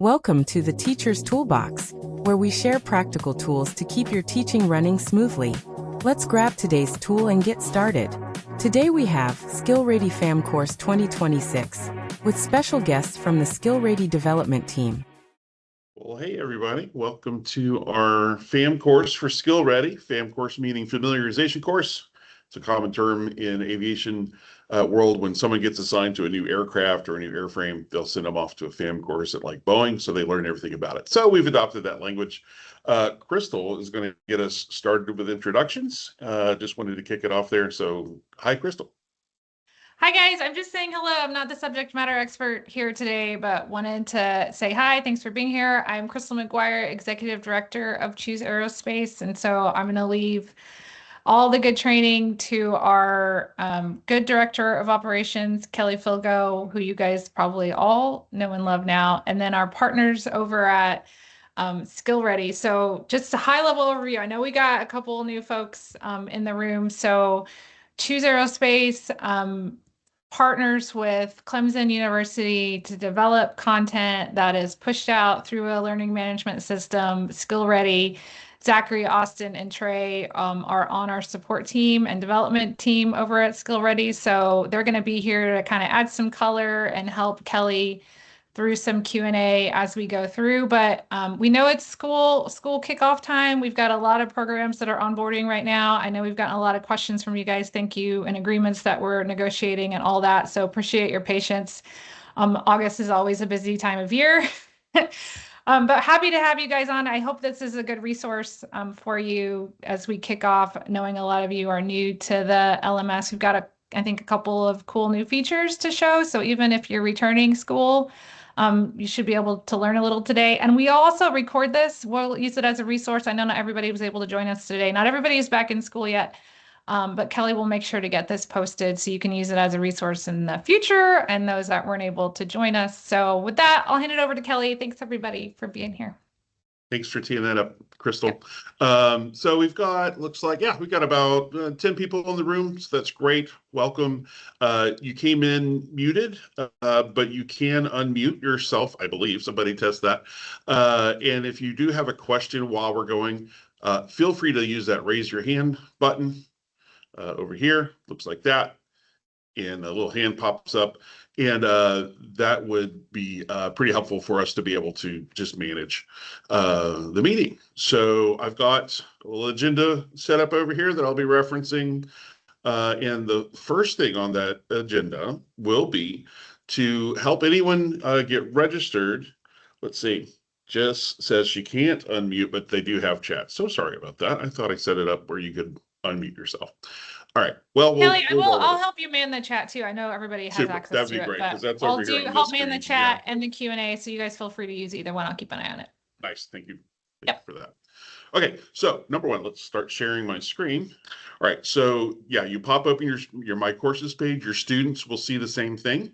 Welcome to the Teacher's Toolbox, where we share practical tools to keep your teaching running smoothly. Let's grab today's tool and get started. Today we have SkilRedi Fam Course 2026, with special guests from the SkilRedi development team. Well, hey everybody, welcome to our FAM course for SkilRedi. FAM course meaning familiarization course. It's a common term in aviation world. When someone gets assigned to a new aircraft or a new airframe, they'll send them off to a FAM course at like Boeing, so they learn everything about it. So we've adopted that language. Crystal is going to get us started with introductions. Just wanted to kick it off there. So hi, Crystal. Hi guys, I'm just saying hello. I'm not the subject matter expert here today, but wanted to say hi. Thanks for being here. I'm Crystal McGuire, Executive Director of Choose Aerospace, and so I'm going to leave all the good training to our good Director of Operations, Kelly Filgo, who you guys probably all know and love now, and then our partners over at SkilRedi. So just a high-level overview. I know we got a couple new folks in the room. So Choose Aerospace partners with Clemson University to develop content that is pushed out through a learning management system. SkilRedi, Zachary, Austin, and Trey are on our support team and development team over at SkilRedi. So they're going to be here to kind of add some color and help Kelly through some Q&A as we go through. But we know it's school kickoff time. We've got a lot of programs that are onboarding right now. I know we've gotten a lot of questions from you guys. Thank you, and agreements that we're negotiating and all that. So appreciate your patience. August is always a busy time of year. But happy to have you guys on. I hope this is a good resource for you as we kick off, knowing a lot of you are new to the LMS. We've got, I think, a couple of cool new features to show. So even if you're returning school, you should be able to learn a little today. And we also record this. We'll use it as a resource. I know not everybody was able to join us today. Not everybody is back in school yet, but Kelly will make sure to get this posted so you can use it as a resource in the future and those that weren't able to join us. So with that, I'll hand it over to Kelly. Thanks everybody for being here. Thanks for teeing that up, Crystal. So we've got, looks like, we've got about 10 people in the room, so that's great. Welcome. You came in muted, but you can unmute yourself, I believe. Somebody test that. And if you do have a question while we're going, feel free to use that raise your hand button over here. Looks like that. And a little hand pops up. And that would be pretty helpful for us to be able to just manage the meeting. So I've got a little agenda set up over here that I'll be referencing. And the first thing on that agenda will be to help anyone get registered. Let's see. Jess says she can't unmute, but they do have chat. So sorry about that. I thought I set it up where you could unmute yourself. All right. Well, Kelly, I'll help you man the chat too. I know everybody has access That'd to be it, great, but that's I'll over here on help this man the screen. chat and the Q&A. So you guys feel free to use either one. I'll keep an eye on it. Nice. Thank you. Thank you for that. Okay. So number one, let's start sharing my screen. All right. So yeah, you pop open your My Courses page. Your students will see the same thing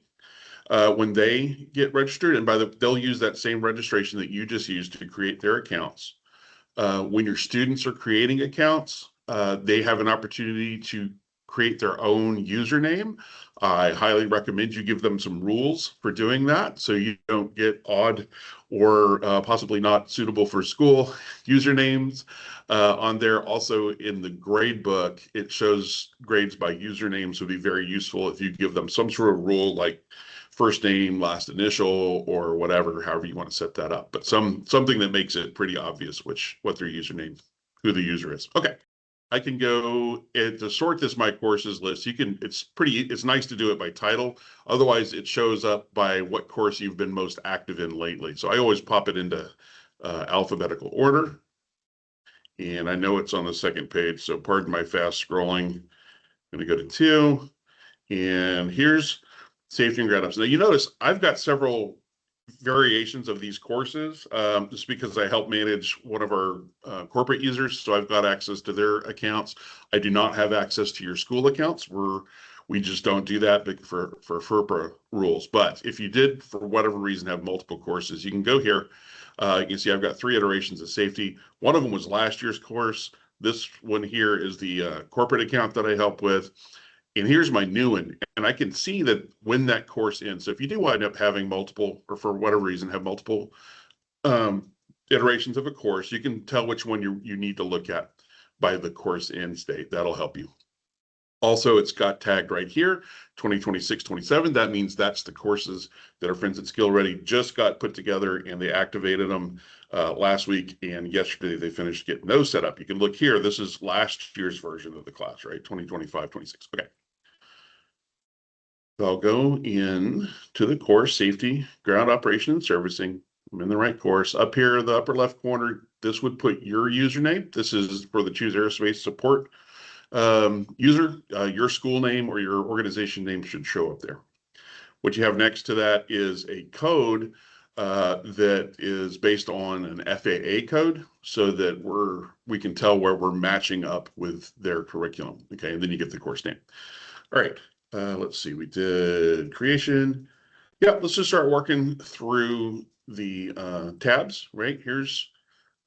when they get registered. And they'll use that same registration that you just used to create their accounts. When your students are creating accounts, they have an opportunity to create their own username. I highly recommend you give them some rules for doing that so you don't get odd or possibly not suitable for school usernames on there. Also in the grade book, it shows grades by usernames. Would be very useful if you give them some sort of rule like first name, last initial, or whatever, however you want to set that up. But something that makes it pretty obvious what their username, who the user is. Okay. I can go to sort this My Courses list. It's nice to do it by title. Otherwise, it shows up by what course you've been most active in lately. So I always pop it into alphabetical order. And I know it's on the second page, so pardon my fast scrolling. I'm going to go to 2. And here's safety and grad ups. Now you notice I've got several variations of these courses just because I help manage one of our corporate users, so I've got access to their accounts. I do not have access to your school accounts. We just don't do that for FERPA rules. But if you did, for whatever reason, have multiple courses, you can go here. You can see I've got 3 iterations of safety. One of them was last year's course. This one here is the corporate account that I help with. And here's my new one. And I can see that when that course ends. So if you do wind up having multiple, or for whatever reason, have multiple iterations of a course, you can tell which one you need to look at by the course end date. That'll help you. Also, it's got tagged right here, 2026-27. That means that's the courses that our friends at SkilRedi just got put together, and they activated them last week, and yesterday they finished getting those set up. You can look here. This is last year's version of the class, right? 2025-26. Okay. So I'll go in to the course, Safety, Ground Operation and Servicing. I'm in the right course. Up here in the upper left corner, this would put your username. This is for the Choose Aerospace support user. Your school name or your organization name should show up there. What you have next to that is a code that is based on an FAA code, so that we can tell where we're matching up with their curriculum. Okay, and then you get the course name. All right, let's see. We did creation. Yeah, let's just start working through the tabs. Right, here's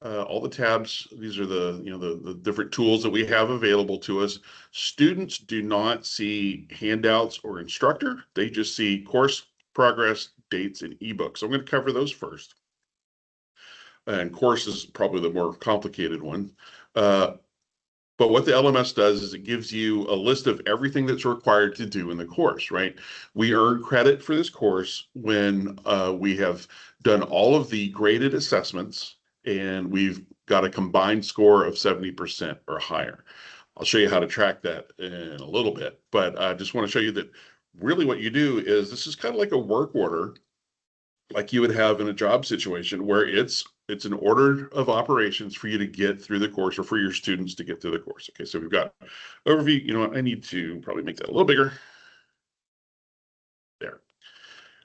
all the tabs. These are the different tools that we have available to us. Students do not see handouts or instructor. They just see course progress, dates, and ebooks. So I'm going to cover those first. And course is probably the more complicated one. But what the LMS does is it gives you a list of everything that's required to do in the course, right? We earn credit for this course when we have done all of the graded assessments, and we've got a combined score of 70% or higher. I'll show you how to track that in a little bit, but I just want to show you that really what you do is this is kind of like a work order, like you would have in a job situation, where it's an order of operations for you to get through the course, or for your students to get through the course. Okay, so we've got overview. You know what? I need to probably make that a little bigger. There.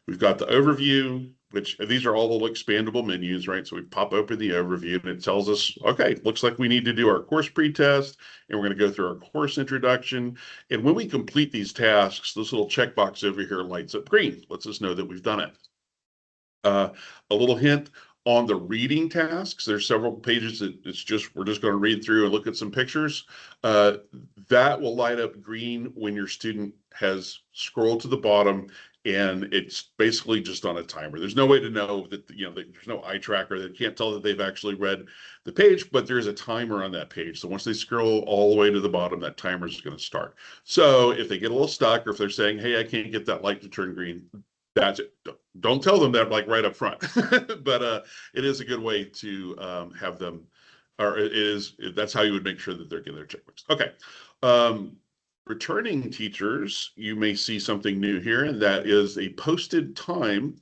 We've got the overview, which these are all the little expandable menus, right? So we pop open the overview and it tells us, okay, looks like we need to do our course pretest, and we're going to go through our course introduction. And when we complete these tasks, this little checkbox over here lights up green, lets us know that we've done it. A little hint on the reading tasks. There's several pages that we're just going to read through and look at some pictures. That will light up green when your student has scrolled to the bottom, and it's basically just on a timer. There's no way to know that, there's no eye tracker that can't tell that they've actually read the page, but there's a timer on that page. So once they scroll all the way to the bottom, that timer is going to start. So if they get a little stuck, or if they're saying, hey, I can't get that light to turn green, that's it. Don't tell them that like right up front, but it is a good way to have them, or that's how you would make sure that they're getting their checkbooks. Okay. Returning teachers, you may see something new here, and that is a posted time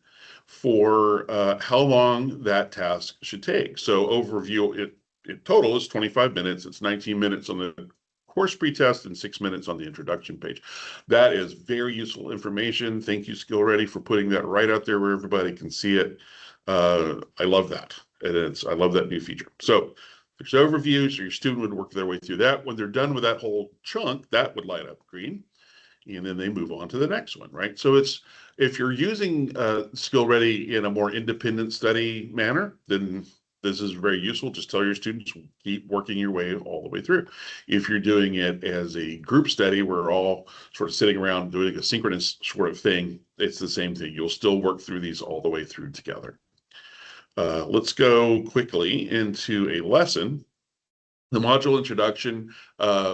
for how long that task should take. So overview, it total is 25 minutes. It's 19 minutes on the course pretest and 6 minutes on the introduction page. That is very useful information. Thank you, SkilRedi, for putting that right out there where everybody can see it. I love that. I love that new feature. So there's overview, so your student would work their way through that. When they're done with that whole chunk, that would light up green, and then they move on to the next one, right? So if you're using SkilRedi in a more independent study manner, then this is very useful. Just tell your students, keep working your way all the way through. If you're doing it as a group study, where we're all sort of sitting around doing a synchronous sort of thing, it's the same thing. You'll still work through these all the way through together. Let's go quickly into a lesson. The module introduction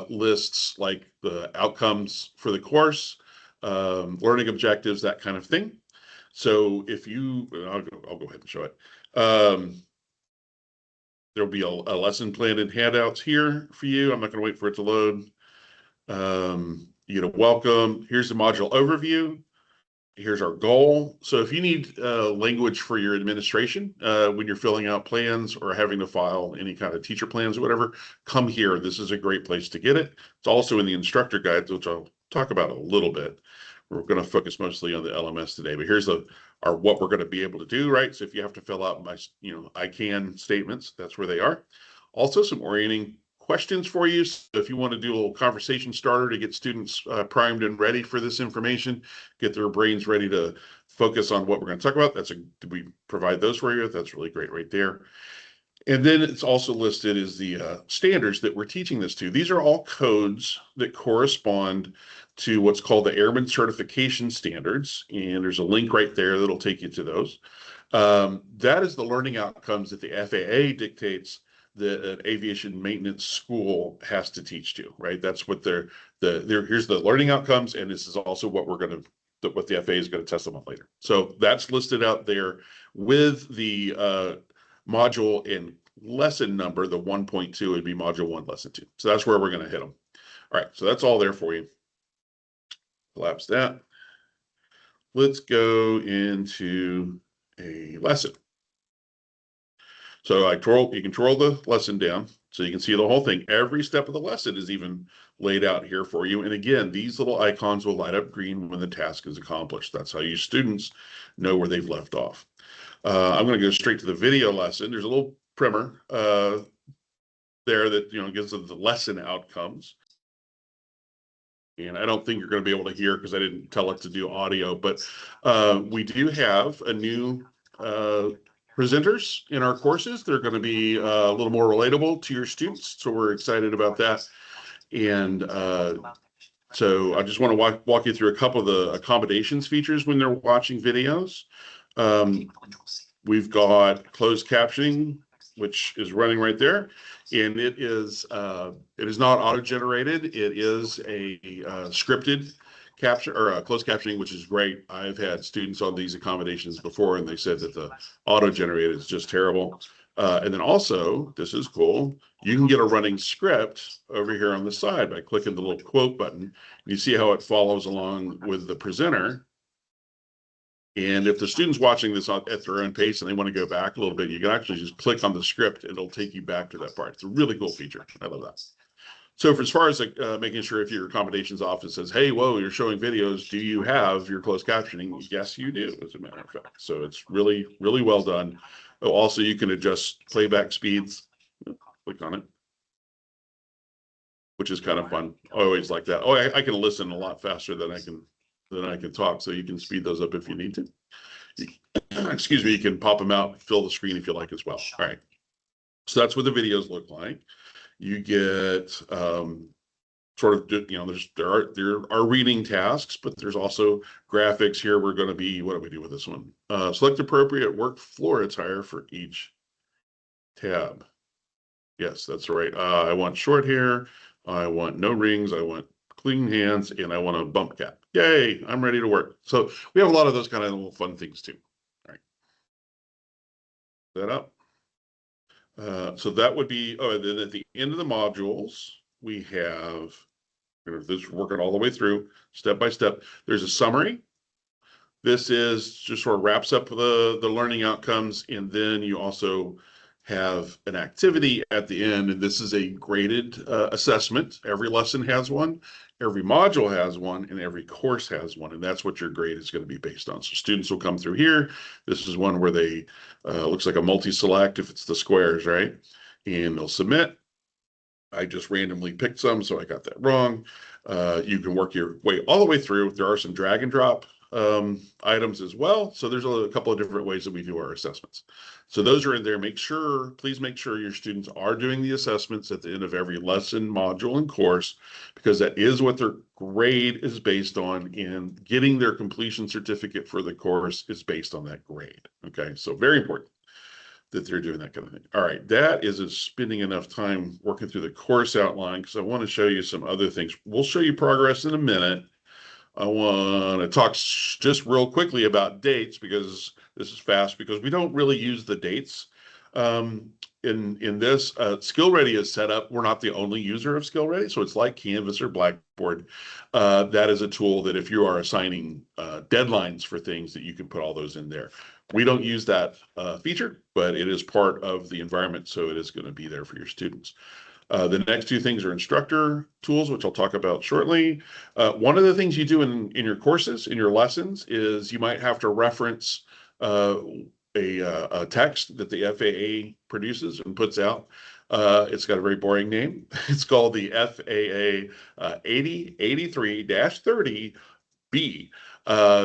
lists like the outcomes for the course, learning objectives, that kind of thing. So if I'll go ahead and show it. There'll be a lesson plan and handouts here for you. I'm not going to wait for it to load. Welcome. Here's the module overview. Here's our goal. So if you need language for your administration when you're filling out plans or having to file any kind of teacher plans or whatever, come here. This is a great place to get it. It's also in the instructor guides, which I'll talk about a little bit. We're going to focus mostly on the LMS today, but here's what we're going to be able to do, right? So if you have to fill out my, I can statements, that's where they are. Also some orienting questions for you. So if you want to do a little conversation starter to get students primed and ready for this information, get their brains ready to focus on what we're going to talk about, we provide those for you. That's really great right there. And then it's also listed as the standards that we're teaching this to. These are all codes that correspond to what's called the Airman Certification Standards. And there's a link right there that'll take you to those. That is the learning outcomes that the FAA dictates that an aviation maintenance school has to teach to, right? That's what here's the learning outcomes, and this is also what what the FAA is going to test them on later. So that's listed out there with the module and lesson number, the 1.2 would be module 1, lesson 2. So that's where we're going to hit them. All right, so that's all there for you. Collapse that. Let's go into a lesson. So you can twirl the lesson down so you can see the whole thing. Every step of the lesson is even laid out here for you. And again, these little icons will light up green when the task is accomplished. That's how you students know where they've left off. I'm going to go straight to the video lesson. There's a little primer there that gives us the lesson outcomes. And I don't think you're going to be able to hear because I didn't tell it to do audio, but we do have a new presenters in our courses. They're going to be a little more relatable to your students, so we're excited about that. And so I just want to walk you through a couple of the accommodations features when they're watching videos. We've got closed captioning, which is running right there, and it is not auto-generated. It is a scripted caption or closed captioning, which is great. I've had students on these accommodations before, and they said that the auto-generated is just terrible. And then also, this is cool, you can get a running script over here on the side by clicking the little quote button. You see how it follows along with the presenter. And if the student's watching this at their own pace and they want to go back a little bit, you can actually just click on the script and it'll take you back to that part. It's a really cool feature. I love that. So as far as making sure if your accommodations office says, hey, whoa, you're showing videos, do you have your closed captioning? Yes, you do, as a matter of fact. So it's really, really well done. Oh, also, you can adjust playback speeds. Click on it, which is kind of fun. I always like that. Oh, I can listen a lot faster than I can talk, so you can speed those up if you need to. Excuse me, you can pop them out, fill the screen if you like as well. All right. So that's what the videos look like. You get sort of, there are reading tasks, but there's also graphics here. We're going to be, what do we do with this one? Select appropriate work floor attire for each tab. Yes, that's right. I want short hair. I want no rings. I want clean hands, and I want a bump cap. Yay, I'm ready to work. So we have a lot of those kind of little fun things too. All right. That up. So that would be, and then at the end of the modules, we have, this working all the way through, step by step. There's a summary. This is just sort of wraps up the learning outcomes, and then you also have an activity at the end, and this is a graded assessment. Every lesson has one, every module has one, and every course has one, and that's what your grade is going to be based on. So students will come through here. This is one where they, looks like a multi-select if it's the squares, right? And they'll submit. I just randomly picked some, so I got that wrong. You can work your way all the way through. There are some drag and drop items as well. So there's a couple of different ways that we do our assessments. So those are in there. Please make sure your students are doing the assessments at the end of every lesson, module, and course, because that is what their grade is based on, and getting their completion certificate for the course is based on that grade. Okay, so very important that they're doing that kind of thing. All right, that is spending enough time working through the course outline, because I want to show you some other things. We'll show you progress in a minute. I want to talk just real quickly about dates, because this is fast, because we don't really use the dates in this. SkilRedi is set up. We're not the only user of SkilRedi, so it's like Canvas or Blackboard. That is a tool that if you are assigning deadlines for things, that you can put all those in there. We don't use that feature, but it is part of the environment, so it is going to be there for your students. The next two things are instructor tools, which I'll talk about shortly. One of the things you do in your courses, in your lessons, is you might have to reference a text that the FAA produces and puts out. It's got a very boring name. It's called the FAA 8083-30B.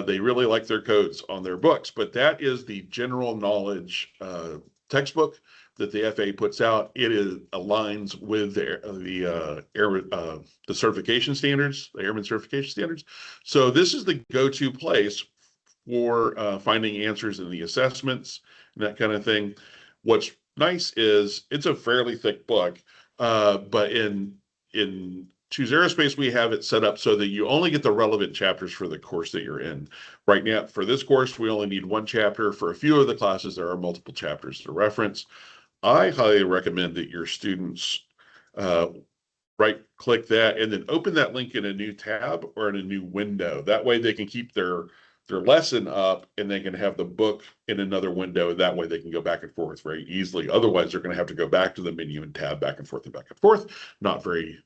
They really like their codes on their books, but that is the general knowledge textbook that the FAA puts out, it aligns with the certification standards, the airman certification standards. So this is the go-to place for finding answers in the assessments and that kind of thing. What's nice is it's a fairly thick book, but in Choose Aerospace, we have it set up so that you only get the relevant chapters for the course that you're in. Right now, for this course, we only need one chapter. For a few of the classes, there are multiple chapters to reference. I highly recommend that your students right-click that and then open that link in a new tab or in a new window. That way they can keep their lesson up and they can have the book in another window. That way they can go back and forth very easily. Otherwise, they're going to have to go back to the menu and tab back and forth and back and forth. Not very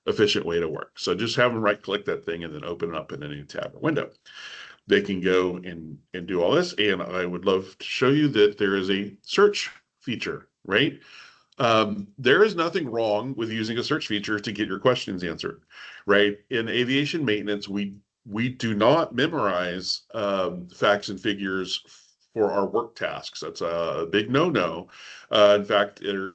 efficient way to work. So just have them right-click that thing and then open it up in a new tab or window. They can go and do all this. And I would love to show you that there is a search feature, right? There is nothing wrong with using a search feature to get your questions answered, right? In aviation maintenance, we do not memorize facts and figures for our work tasks. That's a big no-no. In fact, there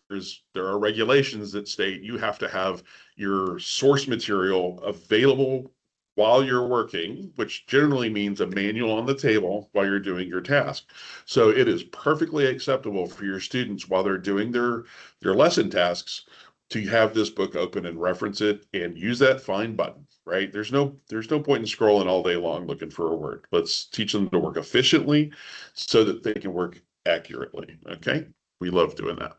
are regulations that state you have to have your source material available while you're working, which generally means a manual on the table while you're doing your task. So it is perfectly acceptable for your students while they're doing their lesson tasks to have this book open and reference it and use that find button, right? There's no point in scrolling all day long looking for a word. Let's teach them to work efficiently so that they can work accurately, okay? We love doing that.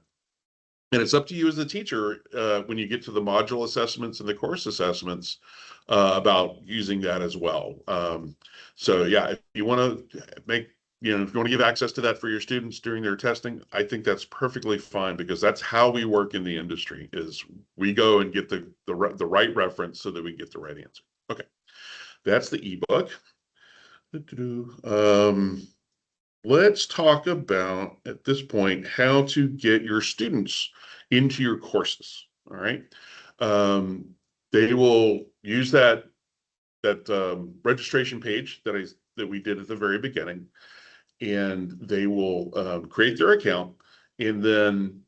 And it's up to you as the teacher when you get to the module assessments and the course assessments about using that as well. So yeah, if you want to make, if you want to give access to that for your students during their testing, I think that's perfectly fine because that's how we work in the industry is we go and get the right reference so that we get the right answer. Okay, that's the ebook. Let's talk about, at this point, how to get your students into your courses, all right? They will use that registration page that we did at the very beginning, and they will create their account. And then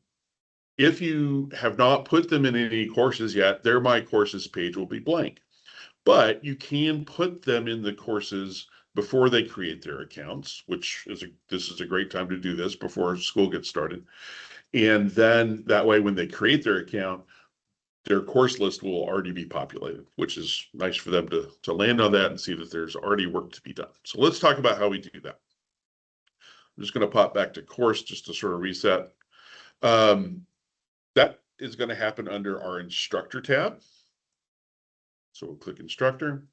if you have not put them in any courses yet, their My Courses page will be blank. But you can put them in the courses before they create their accounts, this is a great time to do this before school gets started. And then that way, when they create their account, their course list will already be populated, which is nice for them to land on that and see that there's already work to be done. So let's talk about how we do that. I'm just going to pop back to course just to sort of reset. That is going to happen under our instructor tab. So we'll click instructor.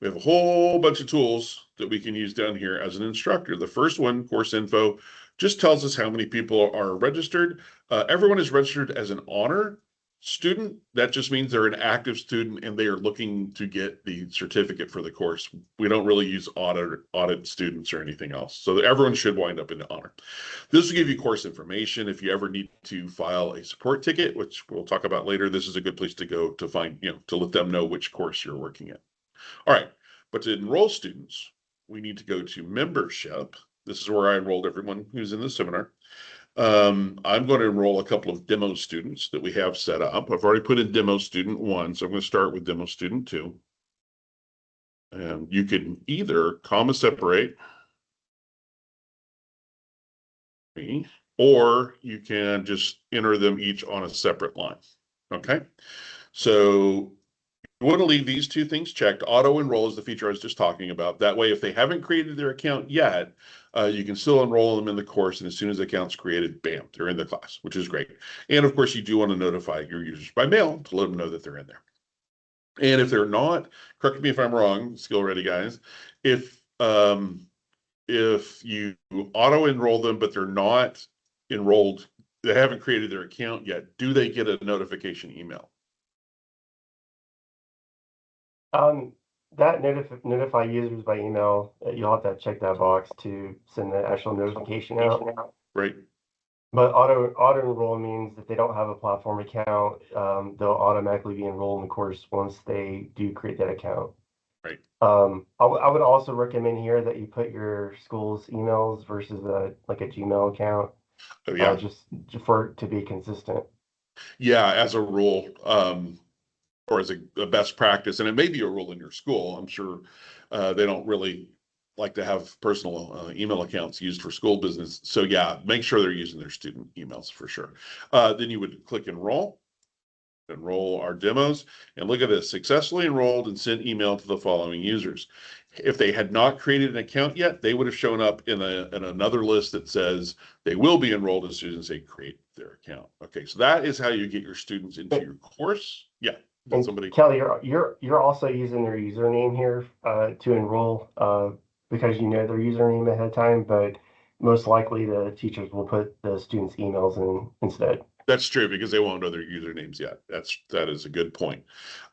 We have a whole bunch of tools that we can use down here as an instructor. The first one, course info, just tells us how many people are registered. Everyone is registered as an honor student. That just means they're an active student and they are looking to get the certificate for the course. We don't really use audit students or anything else. So everyone should wind up in honor. This will give you course information. If you ever need to file a support ticket, which we'll talk about later, this is a good place to go to find, to let them know which course you're working in. All right, but to enroll students, we need to go to membership. This is where I enrolled everyone who's in the seminar. I'm going to enroll a couple of demo students that we have set up. I've already put in demo student 1, so I'm going to start with demo student 2. And you can either comma separate, or you can just enter them each on a separate line. Okay, so you want to leave these two things checked. Auto enroll is the feature I was just talking about. That way, if they haven't created their account yet, you can still enroll them in the course. And as soon as the account's created, bam, they're in the class, which is great. And of course, you do want to notify your users by mail to let them know that they're in there. And if they're not, correct me if I'm wrong, SkilRedi guys, if you auto enroll them, but they're not enrolled, they haven't created their account yet, do they get a notification email? That notify users by email, you'll have to check that box to send the actual notification out. Right. But auto enroll means if they don't have a platform account, they'll automatically be enrolled in the course once they do create that account. Right. I would also recommend here that you put your school's emails versus like a Gmail account. Oh, yeah. just for to be consistent. Yeah, as a rule, or as a best practice, and it may be a rule in your school. I'm sure they don't really like to have personal email accounts used for school business. So yeah, make sure they're using their student emails for sure. Then you would click enroll our demos, and look at this: successfully enrolled and sent email to the following users. If they had not created an account yet, they would have shown up in another list that says they will be enrolled as soon as they create their account. Okay, so that is how you get your students into your course. Yeah. Did And somebody? Kelly, you're also using their username here to enroll because you know their username ahead of time, but most likely the teachers will put the students' emails in instead. That's true because they won't know their usernames yet. That is a good point.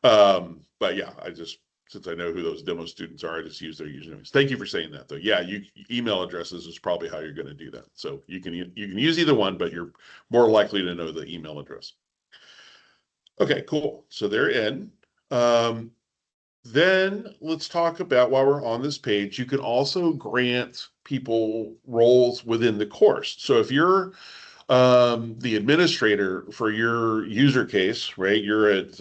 But yeah, since I know who those demo students are, I just use their usernames. Thank you for saying that though. Yeah, email addresses is probably how you're going to do that. So you can use either one, but you're more likely to know the email address. Okay, cool. So they're in. Then let's talk about, while we're on this page, you can also grant people roles within the course. So if you're the administrator for your user case, right? You're at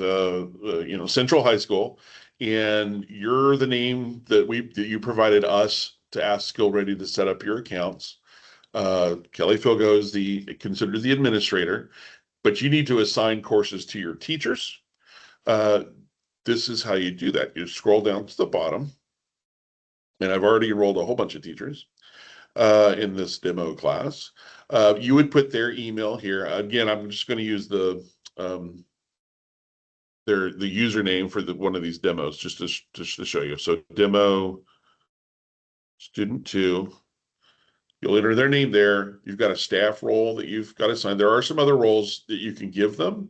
Central High School, and you're the name that you provided us to ask SkilRedi to set up your accounts. Kelly Filgo is considered the administrator, but you need to assign courses to your teachers. This is how you do that. You scroll down to the bottom, and I've already enrolled a whole bunch of teachers in this demo class. You would put their email here. Again, I'm just going to use the username for one of these demos just to show you. So demo student 2. You'll enter their name there. You've got a staff role that you've got to assign. There are some other roles that you can give them.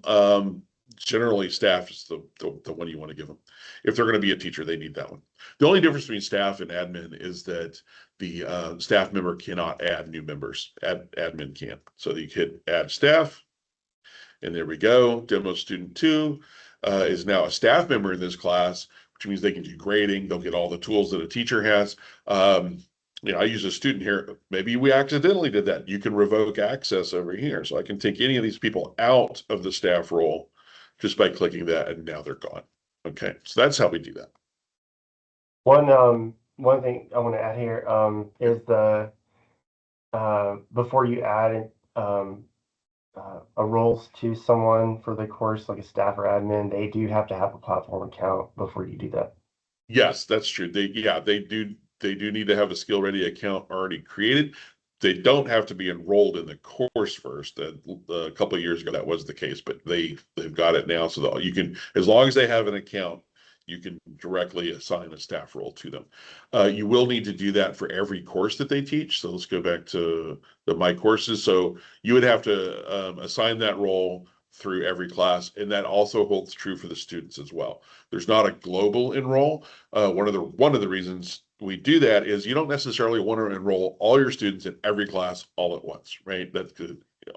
Generally, staff is the one you want to give them. If they're going to be a teacher, they need that one. The only difference between staff and admin is that the staff member cannot add new members. Admin can. So you hit add staff, and there we go. Demo student 2 is now a staff member in this class, which means they can do grading. They'll get all the tools that a teacher has. I use a student here. Maybe we accidentally did that. You can revoke access over here. So I can take any of these people out of the staff role just by clicking that, and now they're gone. Okay, so that's how we do that. One thing I want to add here is the before you add a roles to someone for the course, like a staff or admin, they do have to have a platform account before you do that. Yes, that's true. They do need to have a SkilRedi account already created. They don't have to be enrolled in the course first. A couple of years ago, that was the case, but they've got it now, so that you can, as long as they have an account, you can directly assign a staff role to them. You will need to do that for every course that they teach. So let's go back to my courses. So you would have to assign that role through every class, and that also holds true for the students as well. There's not a global enroll. One of the reasons we do that is you don't necessarily want to enroll all your students in every class all at once, right? That's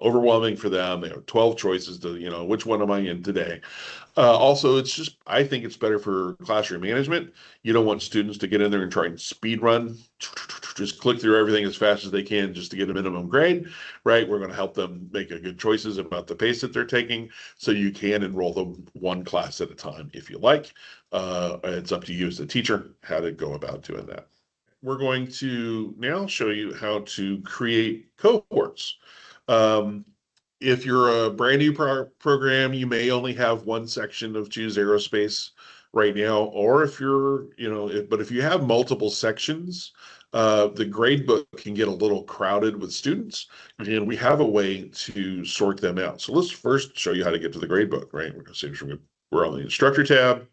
overwhelming for them. They have 12 choices to, which one am I in today? Also, I think it's better for classroom management. You don't want students to get in there and try and speed run, just click through everything as fast as they can just to get a minimum grade, right? We're going to help them make good choices about the pace that they're taking, so you can enroll them one class at a time if you like. It's up to you as the teacher how to go about doing that. We're going to now show you how to create cohorts. If you're a brand new program, you may only have one section of Choose Aerospace right now, or if you're, but if you have multiple sections, the grade book can get a little crowded with students, and we have a way to sort them out. So let's first show you how to get to the grade book, right? We're on the instructor tab,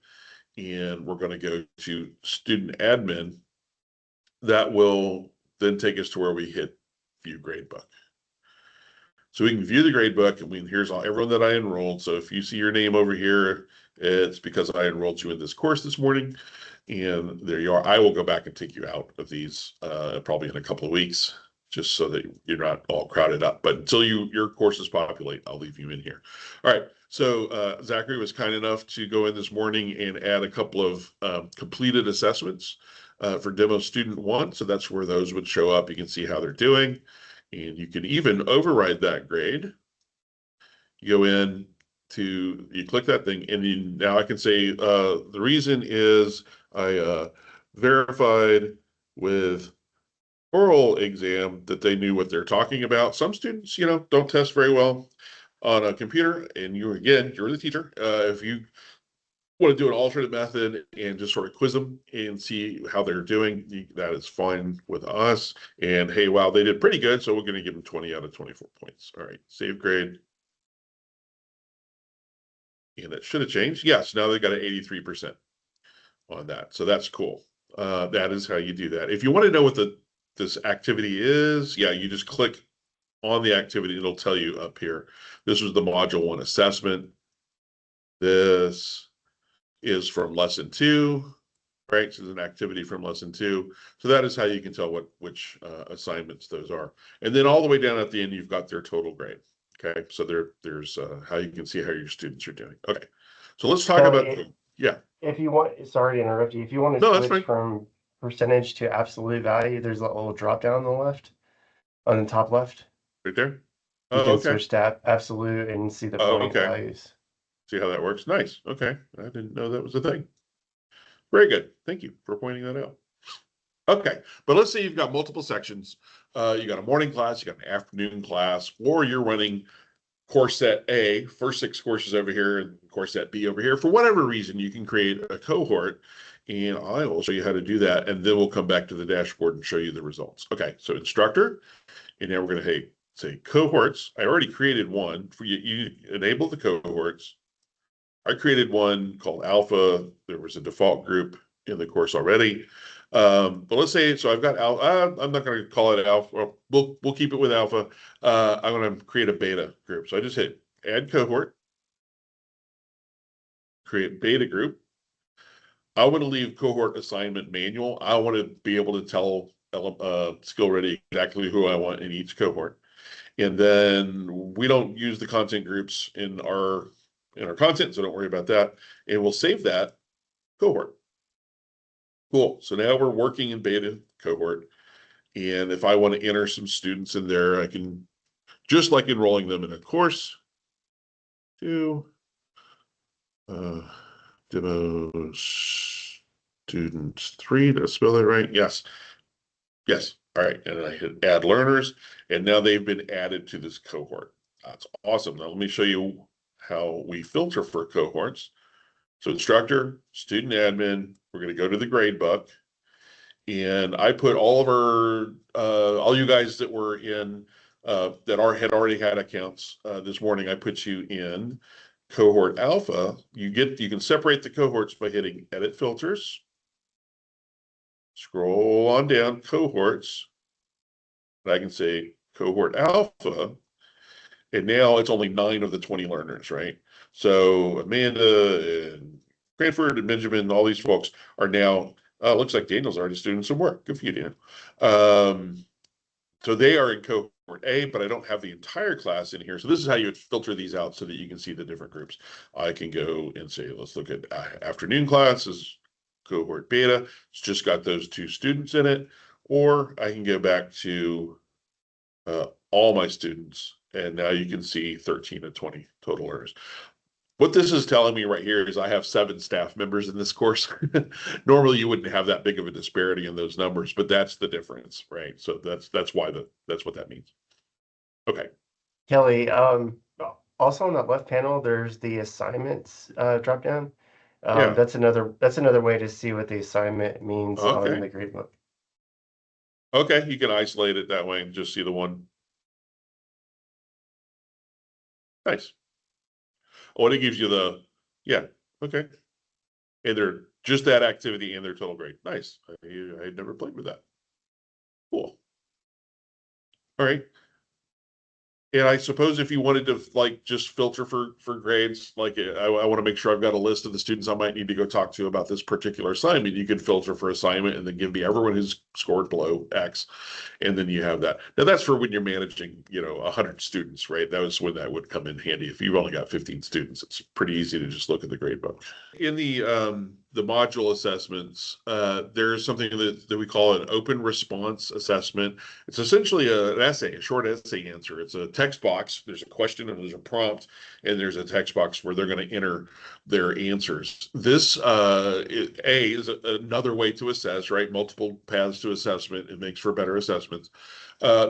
and we're going to go to student admin. That will then take us to where we hit view gradebook. So we can view the gradebook, and here's everyone that I enrolled. So if you see your name over here, it's because I enrolled you in this course this morning. And there you are. I will go back and take you out of these probably in a couple of weeks, just so that you're not all crowded up. But until your courses populate, I'll leave you in here. All right. So Zachary was kind enough to go in this morning and add a couple of completed assessments for demo student 1. So that's where those would show up. You can see how they're doing. And you can even override that grade. You go in to, you click that thing, and now I can say, the reason is I verified with oral exam that they knew what they're talking about. Some students, don't test very well on a computer, and you're the teacher. If you want to do an alternate method and just sort of quiz them and see how they're doing, that is fine with us. And hey, wow, they did pretty good, so we're going to give them 20 out of 24 points. All right, save grade. And it should have changed. Yes, now they got an 83% on that. So that's cool. That is how you do that. If you want to know what this activity is, yeah, you just click on the activity. It'll tell you up here. This was the module 1 assessment. This is from lesson 2, right? So it's an activity from lesson 2. So that is how you can tell which assignments those are. And then all the way down at the end, you've got their total grade. Okay, so there's how you can see how your students are doing. Okay, so let's talk about, yeah. If you want, sorry to interrupt you. If you want to switch from percentage to absolute value, there's a little drop down on the left, on the top left. Right there? You can switch to absolute and see the point values. See how that works? Nice. Okay, I didn't know that was a thing. Very good. Thank you for pointing that out. Okay, but let's say you've got multiple sections. You got a morning class, you got an afternoon class, or you're running course set A, first 6 courses over here, and course set B over here. For whatever reason, you can create a cohort, and I will show you how to do that, and then we'll come back to the dashboard and show you the results. Okay, so instructor, and now we're going to say cohorts. I already created one. For you enable the cohorts. I created one called Alpha. There was a default group in the course already. But let's say, so I've got Alpha. I'm not going to call it Alpha. We'll keep it with Alpha. I'm going to create a beta group. So I just hit add cohort, create beta group. I want to leave cohort assignment manual. I want to be able to tell SkilRedi exactly who I want in each cohort. And then we don't use the content groups in our content, so don't worry about that. And we'll save that cohort. Cool. So now we're working in beta cohort. And if I want to enter some students in there, I can, just like enrolling them in a course, do demo students 3. Did I spell that right? Yes. Yes. All right. And I hit add learners, and now they've been added to this cohort. That's awesome. Now let me show you how we filter for cohorts. So instructor, student admin, we're going to go to the grade book, and I put all of our, all you guys that were in, that had already had accounts this morning, I put you in cohort Alpha. You can separate the cohorts by hitting edit filters, scroll on down cohorts, and I can say cohort Alpha, and now it's only 9 of the 20 learners, right? So Amanda and Cranford and Benjamin, all these folks are now, looks like Daniel's already doing some work. Good for you, Daniel. So they are in cohort A, but I don't have the entire class in here. So this is how you would filter these out so that you can see the different groups. I can go and say, let's look at afternoon classes, cohort beta. It's just got those 2 students in it. Or I can go back to all my students, and now you can see 13 of 20 total learners. What this is telling me right here is I have 7 staff members in this course. Normally you wouldn't have that big of a disparity in those numbers, but that's the difference, right? So that's what that means. Okay. Kelly, also on that left panel, there's the assignments drop down. Yeah. That's another way to see what the assignment means on the gradebook. Okay, you can isolate it that way and just see the one. Nice. Oh, and it gives you the, yeah, okay. And they're just that activity and their total grade. Nice. I had never played with that. Cool. All right. And I suppose if you wanted to just filter for grades, I want to make sure I've got a list of the students I might need to go talk to about this particular assignment. You could filter for assignment and then give me everyone who's scored below X. And then you have that. Now that's for when you're managing, 100 students, right? That was when that would come in handy. If you've only got 15 students, it's pretty easy to just look at the grade book. In the the module assessments, there's something that we call an open response assessment. It's essentially an essay, a short essay answer. It's a text box. There's a question and there's a prompt, and there's a text box where they're going to enter their answers. This is another way to assess, right? Multiple paths to assessment. It makes for better assessments.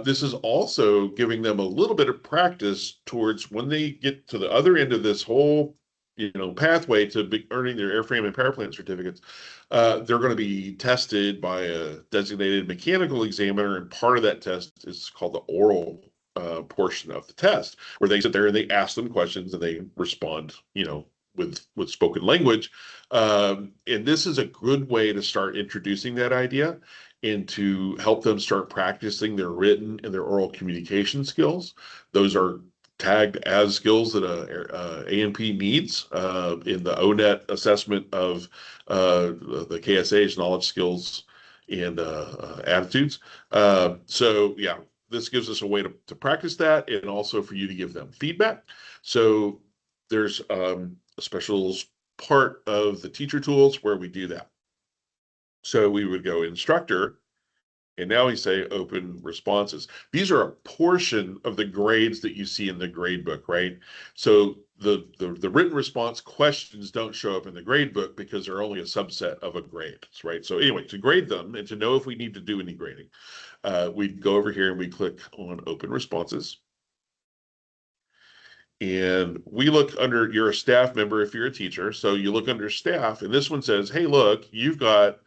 This is also giving them a little bit of practice towards when they get to the other end of this whole pathway to earning their airframe and powerplant certificates. They're going to be tested by a designated mechanical examiner, and part of that test is called the oral portion of the test, where they sit there and they ask them questions and they respond, with spoken language. And this is a good way to start introducing that idea and to help them start practicing their written and their oral communication skills. Those are tagged as skills that A&P needs in the ONET assessment of the KSA's knowledge, skills, and attitudes. So yeah, this gives us a way to practice that, and also for you to give them feedback. So there's a special part of the teacher tools where we do that. So we would go instructor, and now we say open responses. These are a portion of the grades that you see in the grade book, right? So the written response questions don't show up in the grade book because they're only a subset of a grade, right? So anyway, to grade them and to know if we need to do any grading, we go over here and we click on open responses. And we look under, you're a staff member if you're a teacher. So you look under staff, and this one says, hey, look, you've got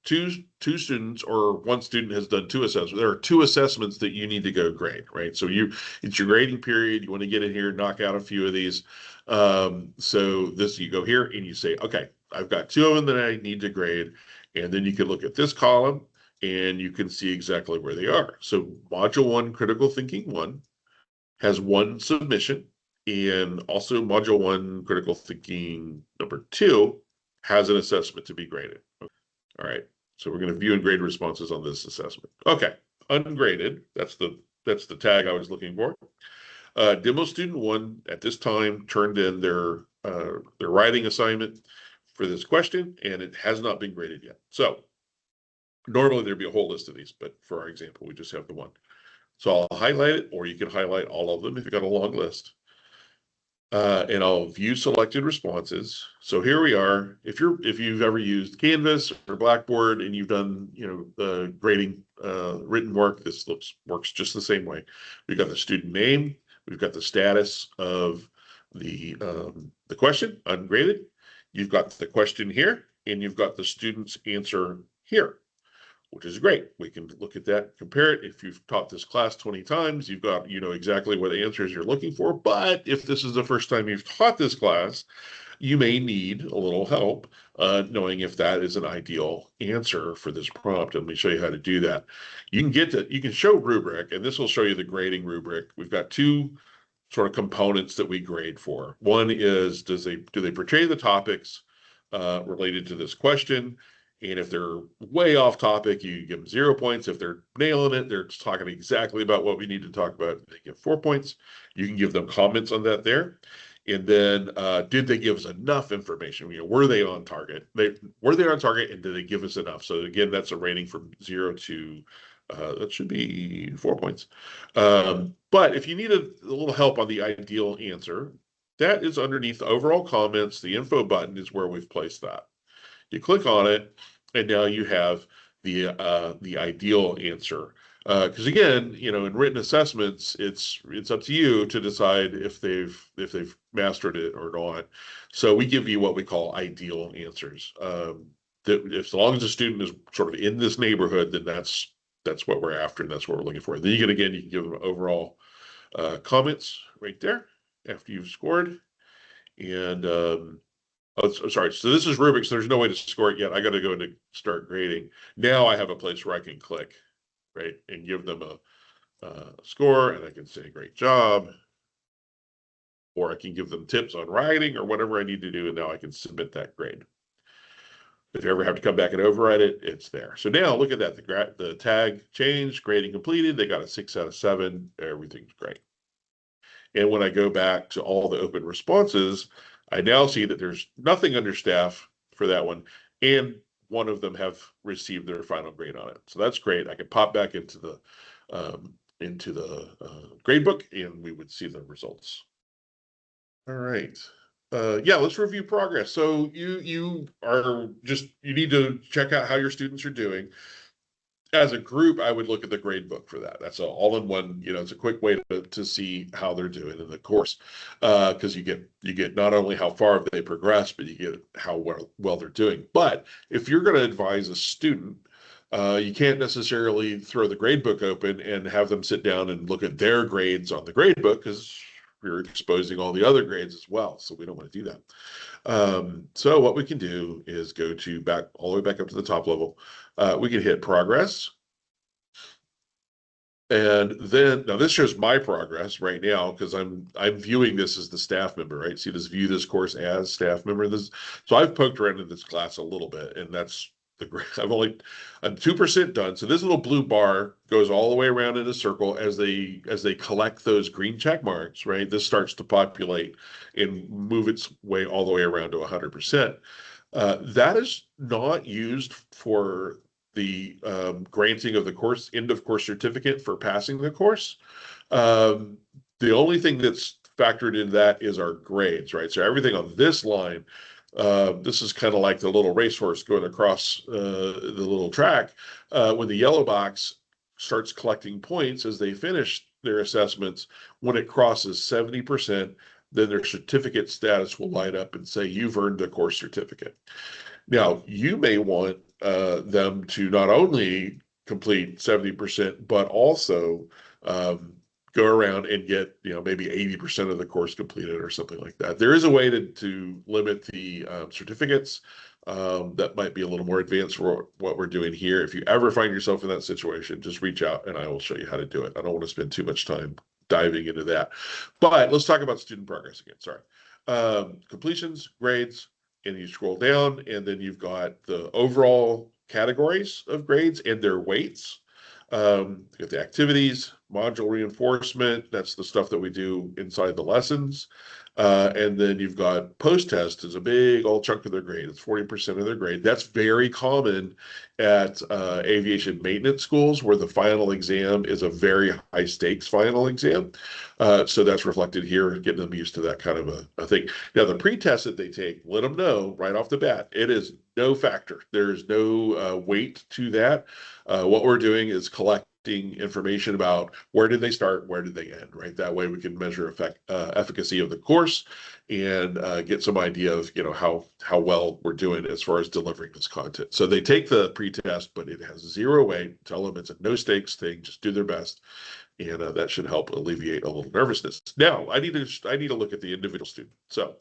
two students, or one student has done two assessments. There are two assessments that you need to go grade, right? So it's your grading period. You want to get in here, knock out a few of these. So you go here and you say, okay, I've got two of them that I need to grade. And then you can look at this column and you can see exactly where they are. So Module 1, Critical Thinking 1, has one submission. And also Module 1, Critical Thinking number 2, has an assessment to be graded. All right, so we're going to view and grade responses on this assessment. Okay, ungraded, that's the tag I was looking for. Demo student 1 at this time turned in their writing assignment for this question, and it has not been graded yet. So normally there'd be a whole list of these, but for our example, we just have the one. So I'll highlight it, or you can highlight all of them if you've got a long list. And I'll view selected responses. So here we are. If you've ever used Canvas or Blackboard and you've done the grading written work, this works just the same way. We've got the student name, we've got the status of the question, ungraded. You've got the question here, and you've got the student's answer here, which is great. We can look at that, compare it. If you've taught this class 20 times, you've got, exactly what answers you're looking for. But if this is the first time you've taught this class, you may need a little help knowing if that is an ideal answer for this prompt. And let me show you how to do that. You can show rubric, and this will show you the grading rubric. We've got two sort of components that we grade for. One is, do they portray the topics related to this question? And if they're way off topic, you give them 0 points. If they're nailing it, they're talking exactly about what we need to talk about, they get 4 points. You can give them comments on that there. And then did they give us enough information? Were they on target? Were they on target, and did they give us enough? So again, that's a rating from 0 to that should be 4 points. But if you need a little help on the ideal answer, that is underneath the overall comments. The info button is where we've placed that. You click on it, and now you have the ideal answer. Because again, in written assessments, it's up to you to decide if they've mastered it or not. So we give you what we call ideal answers. That as long as the student is sort of in this neighborhood, then that's what we're after, and that's what we're looking for. Then you can give them overall comments right there after you've scored, and oh, sorry. So this is rubric, so there's no way to score it yet. I got to go into start grading. Now I have a place where I can click, right, and give them a score, and I can say great job, or I can give them tips on writing or whatever I need to do, and now I can submit that grade. If you ever have to come back and override it, it's there. So now look at that. The tag changed, grading completed. They got a 6 out of 7. Everything's great. And when I go back to all the open responses, I now see that there's nothing under staff for that one, and one of them have received their final grade on it. So that's great. I can pop back into the grade book, and we would see the results. All right. Yeah, let's review progress. So you need to check out how your students are doing. As a group, I would look at the grade book for that. That's all in one, it's a quick way to see how they're doing in the course. Because you get not only how far they progress, but you get how well they're doing. But if you're going to advise a student, you can't necessarily throw the grade book open and have them sit down and look at their grades on the grade book, because we're exposing all the other grades as well. So we don't want to do that. So what we can do is go all the way back up to the top level. We can hit progress. And then now this shows my progress right now, because I'm viewing this as the staff member, right? See this view this course as staff member. So I've poked around in this class a little bit, and that's I'm 2% done. So this little blue bar goes all the way around in a circle as they collect those green check marks, right? This starts to populate and move its way all the way around to 100%. That is not used for the granting of the course end of course certificate for passing the course. The only thing that's factored in that is our grades, right? So everything on this line, this is kind of like the little racehorse going across the little track. When the yellow box starts collecting points as they finish their assessments, when it crosses 70%, then their certificate status will light up and say, you've earned the course certificate. Now, you may want them to not only complete 70%, but also go around and get, maybe 80% of the course completed or something like that. There is a way to limit the certificates that might be a little more advanced for what we're doing here. If you ever find yourself in that situation, just reach out and I will show you how to do it. I don't want to spend too much time diving into that. But let's talk about student progress again. Sorry. Completions, grades, and you scroll down, and then you've got the overall categories of grades and their weights. You got the activities, module reinforcement, that's the stuff that we do inside the lessons. And then you've got post-test is a big old chunk of their grade. It's 40% of their grade. That's very common at aviation maintenance schools, where the final exam is a very high stakes final exam. So that's reflected here, getting them used to that kind of a thing. Now, the pre-test that they take, let them know right off the bat, it is no factor. There's no weight to that. What we're doing is collecting information about where did they start, where did they end, right? That way we can measure efficacy of the course and get some idea of, how well we're doing as far as delivering this content. So they take the pre-test, but it has zero weight. Tell them it's a no stakes thing, just do their best. And that should help alleviate a little nervousness. Now, I need to look at the individual student. So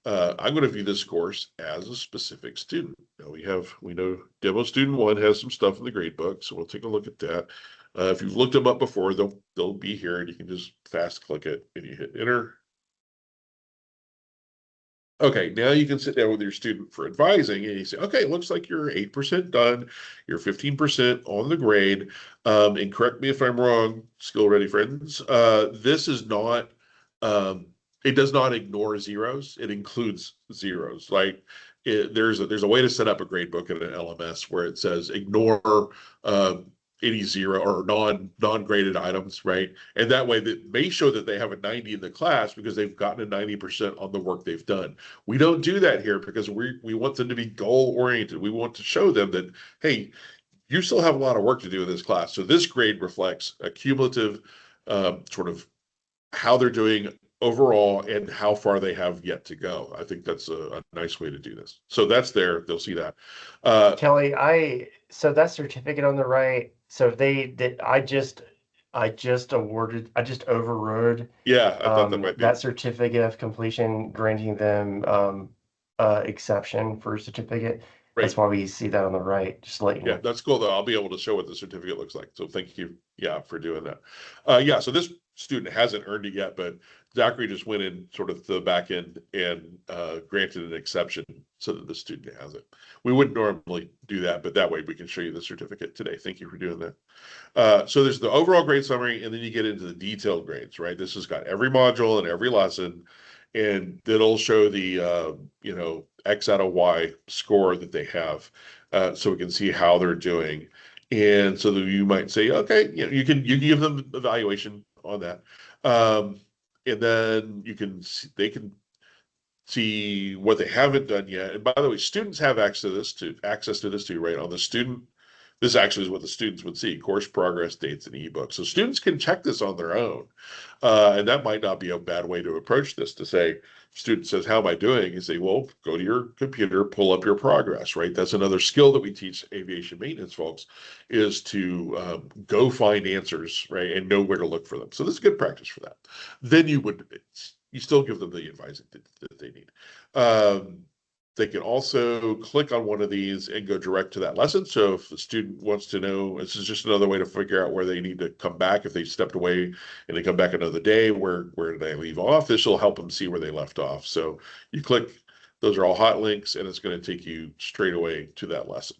I'm going to view this course as a specific student. Now we know demo student 1 has some stuff in the grade book, so we'll take a look at that. If you've looked them up before, they'll be here, and you can just fast click it and you hit enter. Okay, now you can sit down with your student for advising, and you say, okay, it looks like you're 8% done, you're 15% on the grade. And correct me if I'm wrong, SkilRedi friends, this is not it does not ignore zeros. It includes zeros. Like there's a way to set up a grade book in an LMS where it says ignore any zero or non-graded items, right? And that way that may show that they have a 90 in the class because they've gotten a 90% on the work they've done. We don't do that here because we want them to be goal-oriented. We want to show them that, hey, you still have a lot of work to do in this class. So this grade reflects a cumulative sort of how they're doing overall and how far they have yet to go. I think that's a nice way to do this. So that's there. They'll see that. Kelly, so that certificate on the right, so if they did, I just overrode Yeah, I thought that might be that certificate of completion, granting them exception for certificate. Right. That's why we see that on the right. Just to let you know. Yeah, that's cool though. I'll be able to show what the certificate looks like. So thank you, for doing that. Yeah, so this student hasn't earned it yet, but Zachary just went in sort of the back end and granted an exception so that the student has it. We wouldn't normally do that, but that way we can show you the certificate today. Thank you for doing that. So there's the overall grade summary, and then you get into the detailed grades, right? This has got every module and every lesson. and it'll show the X out of Y score that they have, so we can see how they're doing. And so that you might say, okay, you can give them evaluation on that, and then they can see what they haven't done yet. And by the way, students have access to this too, right? On the student, this actually is what the students would see: course progress, dates, and ebooks. So students can check this on their own, and that might not be a bad way to approach this. To say, student says, "How am I doing?" You say, "Well, go to your computer, pull up your progress." Right? That's another skill that we teach aviation maintenance folks, is to go find answers, right, and know where to look for them. So this is good practice for that. Then you still give them the advice that they need. They can also click on one of these and go direct to that lesson. So if the student wants to know, this is just another way to figure out where they need to come back. If they stepped away and they come back another day, where did they leave off? This will help them see where they left off. So you click, those are all hot links, and it's going to take you straight away to that lesson.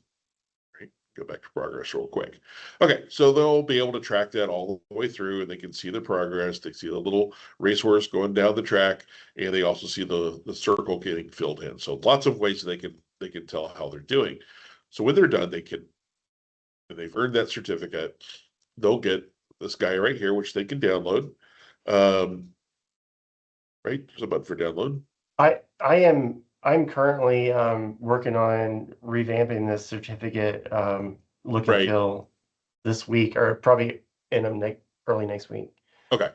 Go back to progress real quick. Okay, so they'll be able to track that all the way through, and they can see the progress. They see the little racehorse going down the track, and they also see the circle getting filled in. So lots of ways they can tell how they're doing. So when they're done, and they've earned that certificate, they'll get this guy right here, which they can download. Right, there's a button for download. I'm currently working on revamping this certificate, look and feel this week, or probably early next week. Okay.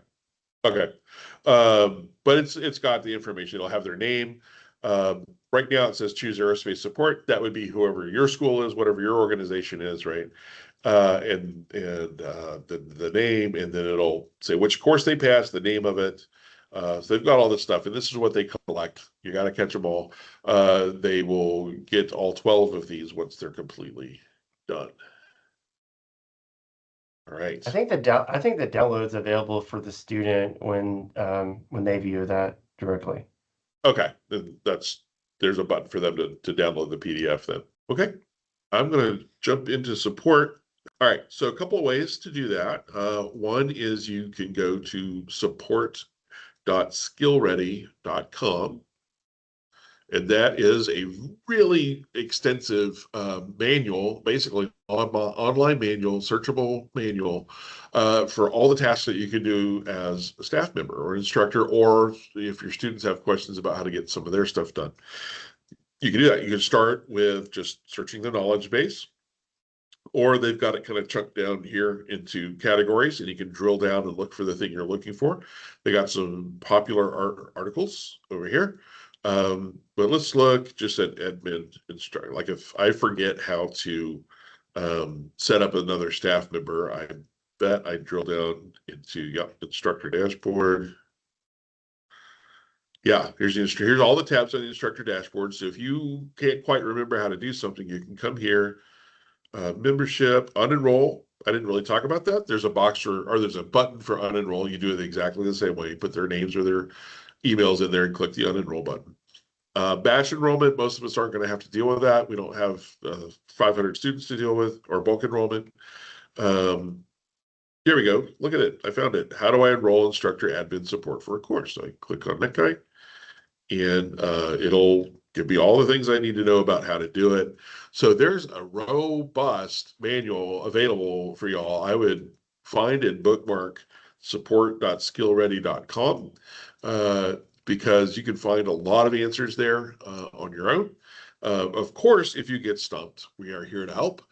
But it's got the information. It'll have their name. Right now it says Choose Aerospace Support. That would be whoever your school is, whatever your organization is, right? And the name, and then it'll say which course they passed, the name of it. So they've got all this stuff, and this is what they collect. You got to catch them all. They will get all 12 of these once they're completely done. All right. I think the download's available for the student when they view that directly. Okay, then there's a button for them to download the PDF then. Okay, I'm going to jump into support. All right, so a couple of ways to do that. One is you can go to support.skillredi.com. And that is a really extensive manual, basically online manual, searchable manual for all the tasks that you can do as a staff member or instructor, or if your students have questions about how to get some of their stuff done. You can do that. You can start with just searching the knowledge base, or they've got it kind of chunked down here into categories, and you can drill down and look for the thing you're looking for. They got some popular articles over here. But let's look just at admin instructor. Like if I forget how to set up another staff member, I bet I drill down into instructor dashboard. Yeah, here's all the tabs on the instructor dashboard. So if you can't quite remember how to do something, you can come here. Membership, unenroll. I didn't really talk about that. There's a box or there's a button for unenroll. You do it exactly the same way. You put their names or their emails in there and click the unenroll button. Batch enrollment, most of us aren't going to have to deal with that. We don't have 500 students to deal with, or bulk enrollment. Here we go. Look at it. I found it. How do I enroll instructor admin support for a course? So I click on that guy, and it'll give me all the things I need to know about how to do it. So there's a robust manual available for y'all. I would find and bookmark support.skillredi.com. Because you can find a lot of answers there on your own. Of course, if you get stumped, we are here to help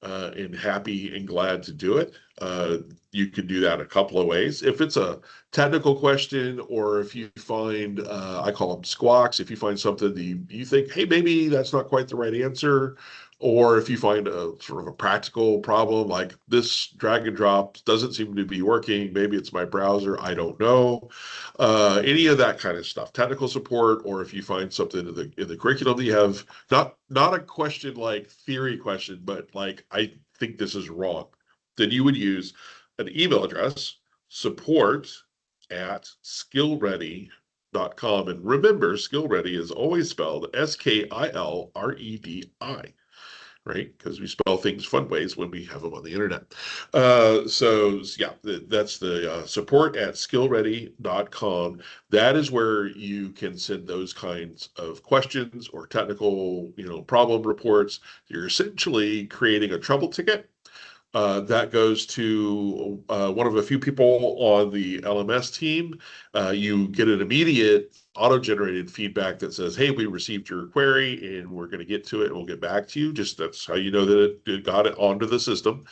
and happy and glad to do it. You can do that a couple of ways. If it's a technical question, or if you find, I call them squawks, if you find something that you think, hey, maybe that's not quite the right answer, or if you find a sort of a practical problem, like this drag and drop doesn't seem to be working, maybe it's my browser, I don't know, any of that kind of stuff, technical support, or if you find something in the curriculum that you have, not a question like theory question, but like, I think this is wrong, then you would use an email address, support@skillredi.com. And remember, SkillRedi is always spelled SkillRedi. right? Because we spell things fun ways when we have them on the internet. So yeah, that's the support at skillredi.com. That is where you can send those kinds of questions or technical, problem reports. You're essentially creating a trouble ticket. That goes to one of a few people on the LMS team. You get an immediate auto-generated feedback that says, hey, we received your query and we're going to get to it and we'll get back to you. Just that's how you know that it got it onto the system.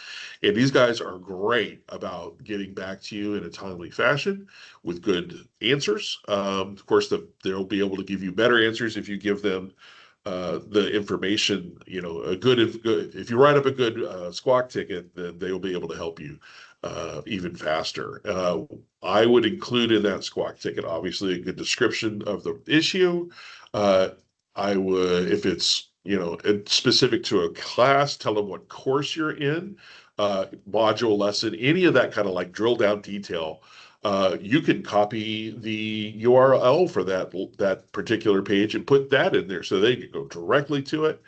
And these guys are great about getting back to you in a timely fashion with good answers. Of course, they'll be able to give you better answers if you give them the information, if you write up a good squawk ticket, then they will be able to help you even faster. I would include in that squawk ticket, obviously, a good description of the issue. I would, if it's, specific to a class, tell them what course you're in, module, lesson, any of that kind of like drill down detail. You can copy the URL for that particular page and put that in there so they can go directly to it.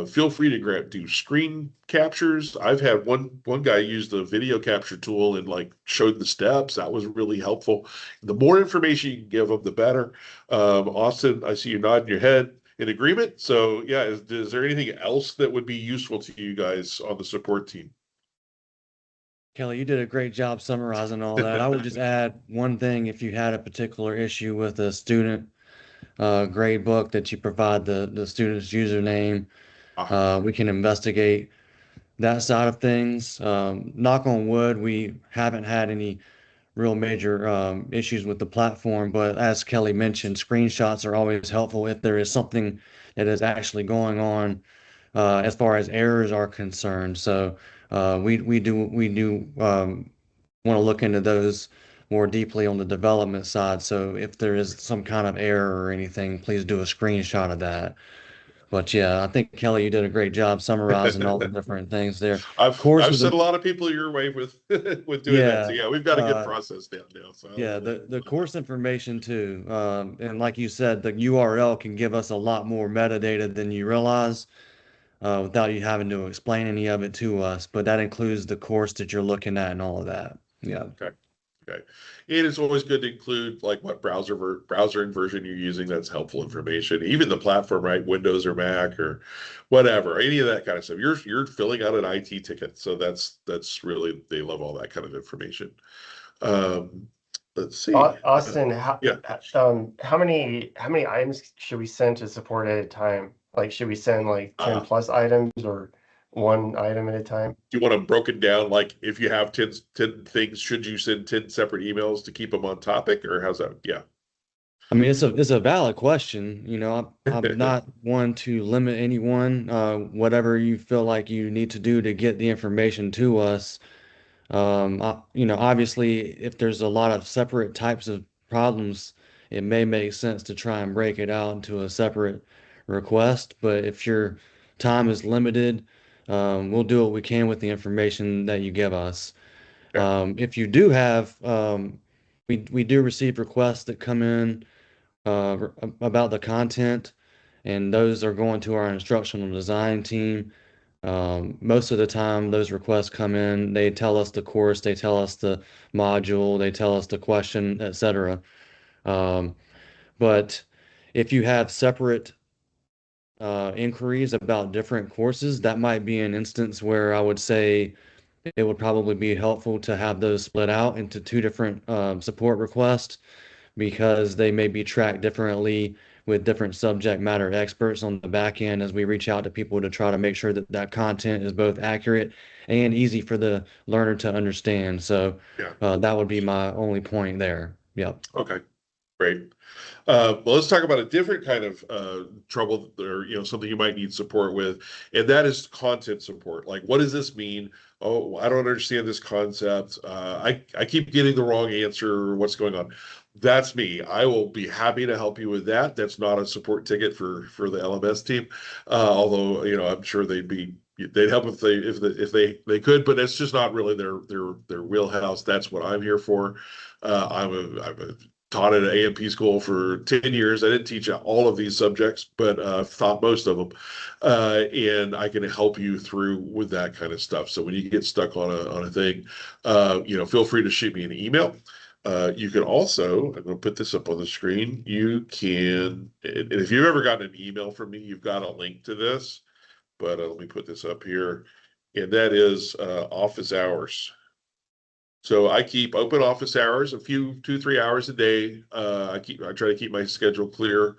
Feel free to do screen captures. I've had one guy use the video capture tool and like showed the steps. That was really helpful. The more information you can give them, the better. Austin, I see you nodding your head in agreement. So yeah, is there anything else that would be useful to you guys on the support team? Kelly, you did a great job summarizing all that. I would just add one thing: if you had a particular issue with a student grade book, that you provide the student's username. We can investigate that side of things. Knock on wood, we haven't had any real major issues with the platform, but as Kelly mentioned, screenshots are always helpful if there is something that is actually going on as far as errors are concerned. So we do want to look into those more deeply on the development side. So if there is some kind of error or anything, please do a screenshot of that. But yeah, I think Kelly, you did a great job summarizing all the different things there. I've Courses, sent a lot of people your way with with doing that. So yeah, yeah, we've got a good uh, process down now. So I yeah, love the love that. course information too. And like you said, the URL can give us a lot more metadata than you realize without you having to explain any of it to us. But that includes the course that you're looking at and all of that. Yeah. Okay. Okay. And it's always good to include like what browser and version you're using. That's helpful information. Even the platform, right? Windows or Mac or whatever, any of that kind of stuff. You're filling out an IT ticket. So that's really, they love all that kind of information. Um, let's see. Austin, Yeah. how many items should we send to support at a time? Like, should we send like 10 Uh, plus items or one item at a time? do you want them broken down? Like if you have 10 things, should you send 10 separate emails to keep them on topic or how's that? Yeah. I mean, it's a valid question. I'm not one to limit anyone. Whatever you feel like you need to do to get the information to us. Obviously, if there's a lot of separate types of problems, it may make sense to try and break it out into a separate request. But if your time is limited, we'll do what we can with the information that you give us. Okay. If you do have, we do receive requests that come in about the content, and those are going to our instructional design team. Most of the time, those requests come in, they tell us the course, they tell us the module, they tell us the question, etc. Um, but if you have separate inquiries about different courses, that might be an instance where I would say it would probably be helpful to have those split out into two different support requests because they may be tracked differently with different subject matter experts on the back end as we reach out to people to try to make sure that that content is both accurate and easy for the learner to understand. So Yeah. that would be my only point there. Yep. Okay. Great. Well, let's talk about a different kind of trouble or something you might need support with, and that is content support. Like, what does this mean? Oh, I don't understand this concept. I keep getting the wrong answer. What's going on? That's me. I will be happy to help you with that. That's not a support ticket for the LMS team, although I'm sure they'd help if they could, but it's just not really their wheelhouse. That's what I'm here for. I'm a taught at an A&P school for 10 years. I didn't teach all of these subjects, but I've taught most of them. And I can help you through with that kind of stuff. So when you get stuck on a thing, feel free to shoot me an email. You can also, I'm going to put this up on the screen. You can, and if you've ever gotten an email from me, you've got a link to this, but let me put this up here. And that is office hours. So I keep open office hours, 2-3 hours a day. I try to keep my schedule clear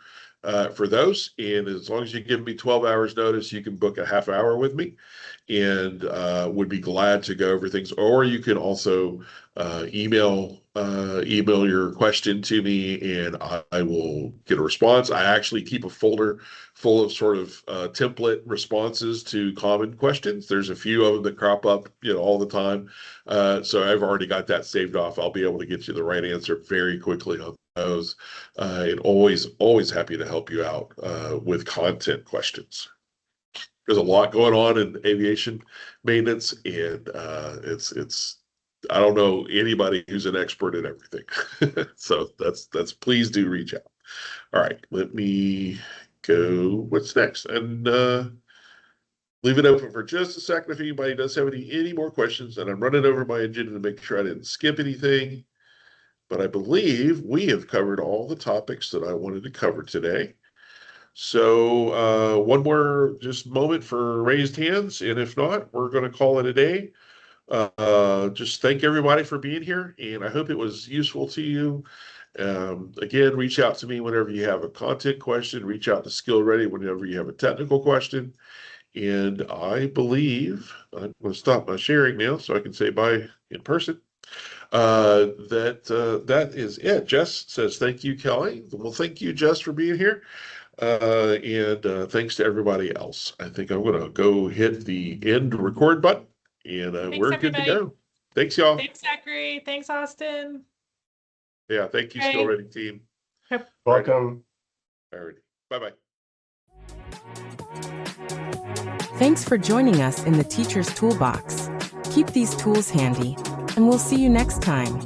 for those. And as long as you give me 12 hours notice, you can book a half hour with me, and would be glad to go over things. Or you can also email your question to me, and I will get a response. I actually keep a folder full of sort of template responses to common questions. There's a few of them that crop up, all the time. So I've already got that saved off. I'll be able to get you the right answer very quickly on those. And always happy to help you out with content questions. There's a lot going on in aviation maintenance, and it's I don't know anybody who's an expert in everything. So that's please do reach out. All right, let me go. What's next? And leave it open for just a second if anybody does have any more questions. And I'm running over my agenda to make sure I didn't skip anything. But I believe we have covered all the topics that I wanted to cover today. So one more just moment for raised hands, and if not, we're going to call it a day. Just thank everybody for being here, and I hope it was useful to you. Again, reach out to me whenever you have a content question. Reach out to SkilRedi whenever you have a technical question. And I believe I'm going to stop my sharing now so I can say bye in person. That is it. Jess says, thank you, Kelly. Well, thank you, Jess, for being here. And thanks to everybody else. I think I'm going to go hit the end record button, and we're good to go. Thanks, y'all. Thanks, Zachary. Thanks, Austin. Yeah, thank you, SkilRedi team. Yep. Welcome. All right. Bye-bye. Thanks for joining us in the Teacher's Toolbox. Keep these tools handy, and we'll see you next time.